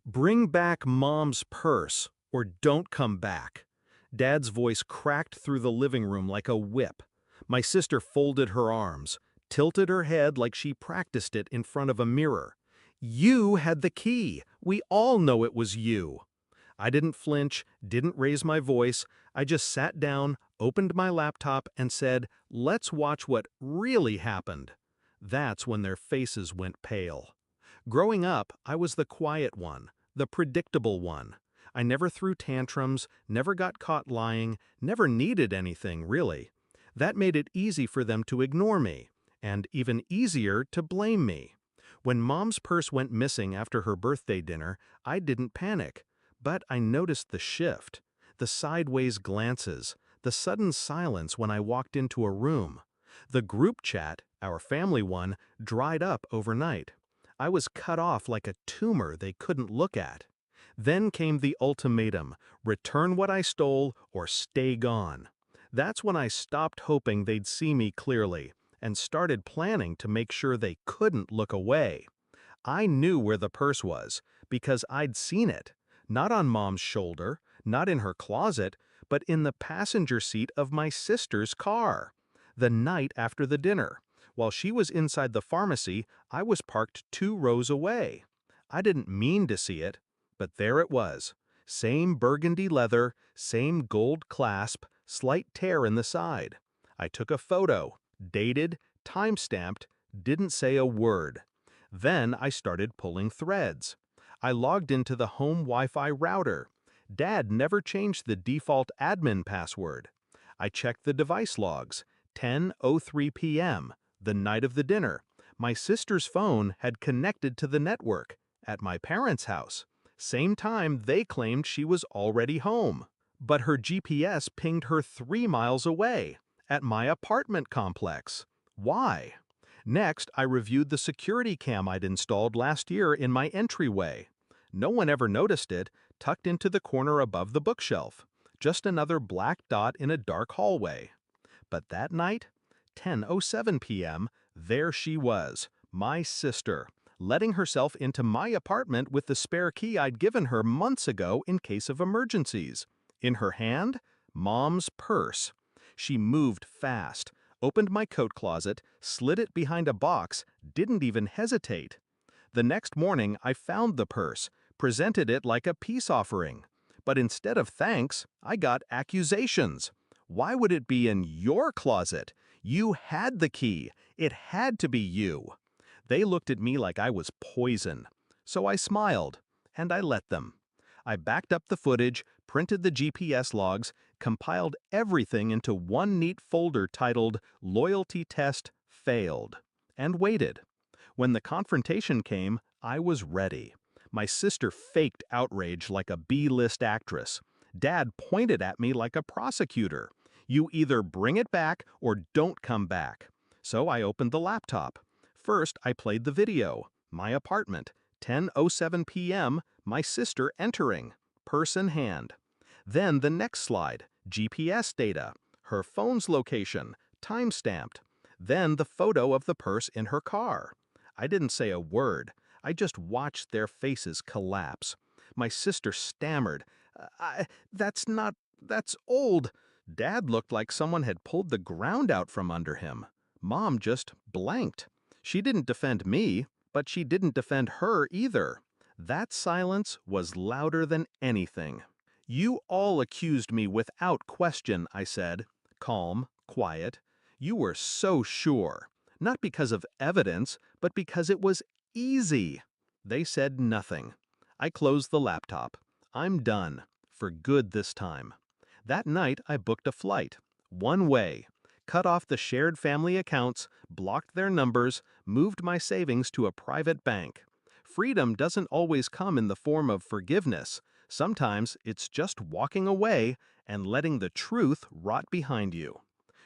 Bring back Mom's purse, or don't come back. Dad's voice cracked through the living room like a whip. My sister folded her arms, tilted her head like she practiced it in front of a mirror. You had the key. We all know it was you. I didn't flinch, didn't raise my voice. I just sat down, opened my laptop, and said, "Let's watch what really happened." That's when their faces went pale. Growing up, I was the quiet one, the predictable one. I never threw tantrums, never got caught lying, never needed anything, really. That made it easy for them to ignore me, and even easier to blame me. When Mom's purse went missing after her birthday dinner, I didn't panic. But I noticed the shift, the sideways glances, the sudden silence when I walked into a room. The group chat, our family one, dried up overnight. I was cut off like a tumor they couldn't look at. Then came the ultimatum: return what I stole or stay gone. That's when I stopped hoping they'd see me clearly and started planning to make sure they couldn't look away. I knew where the purse was because I'd seen it, not on Mom's shoulder, not in her closet, but in the passenger seat of my sister's car. The night after the dinner, while she was inside the pharmacy, I was parked 2 rows away. I didn't mean to see it, but there it was. Same burgundy leather, same gold clasp, slight tear in the side. I took a photo, dated, time-stamped, didn't say a word. Then I started pulling threads. I logged into the home Wi-Fi router. Dad never changed the default admin password. I checked the device logs. 10:03 p.m., the night of the dinner. My sister's phone had connected to the network at my parents' house. Same time they claimed she was already home. But her GPS pinged her 3 miles away, at my apartment complex. Why? Next, I reviewed the security cam I'd installed last year in my entryway. No one ever noticed it, tucked into the corner above the bookshelf. Just another black dot in a dark hallway. But that night, 10:07 p.m., there she was, my sister, letting herself into my apartment with the spare key I'd given her months ago in case of emergencies. In her hand, Mom's purse. She moved fast, opened my coat closet, slid it behind a box, didn't even hesitate. The next morning, I found the purse, presented it like a peace offering. But instead of thanks, I got accusations. Why would it be in your closet? You had the key. It had to be you. They looked at me like I was poison. So I smiled, and I let them. I backed up the footage, printed the GPS logs, compiled everything into one neat folder titled Loyalty Test Failed, and waited. When the confrontation came, I was ready. My sister faked outrage like a B-list actress. Dad pointed at me like a prosecutor. You either bring it back or don't come back. So I opened the laptop. First, I played the video. My apartment, 10:07 p.m., my sister entering, purse in hand. Then the next slide, GPS data, her phone's location, time-stamped. Then the photo of the purse in her car. I didn't say a word. I just watched their faces collapse. My sister stammered, that's old." Dad looked like someone had pulled the ground out from under him. Mom just blanked. She didn't defend me, but she didn't defend her either. That silence was louder than anything. "You all accused me without question," I said, calm, quiet. "You were so sure. Not because of evidence, but because it was easy." They said nothing. I closed the laptop. I'm done. For good this time. That night, I booked a flight. One way. Cut off the shared family accounts, blocked their numbers, moved my savings to a private bank. Freedom doesn't always come in the form of forgiveness. Sometimes it's just walking away and letting the truth rot behind you.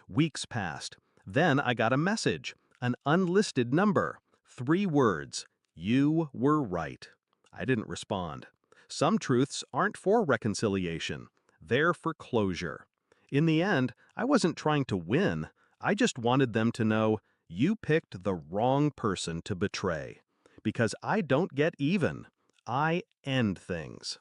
Weeks passed. Then I got a message, an unlisted number, 3 words. You were right. I didn't respond. Some truths aren't for reconciliation. They're for closure. In the end, I wasn't trying to win. I just wanted them to know, you picked the wrong person to betray. Because I don't get even. I end things.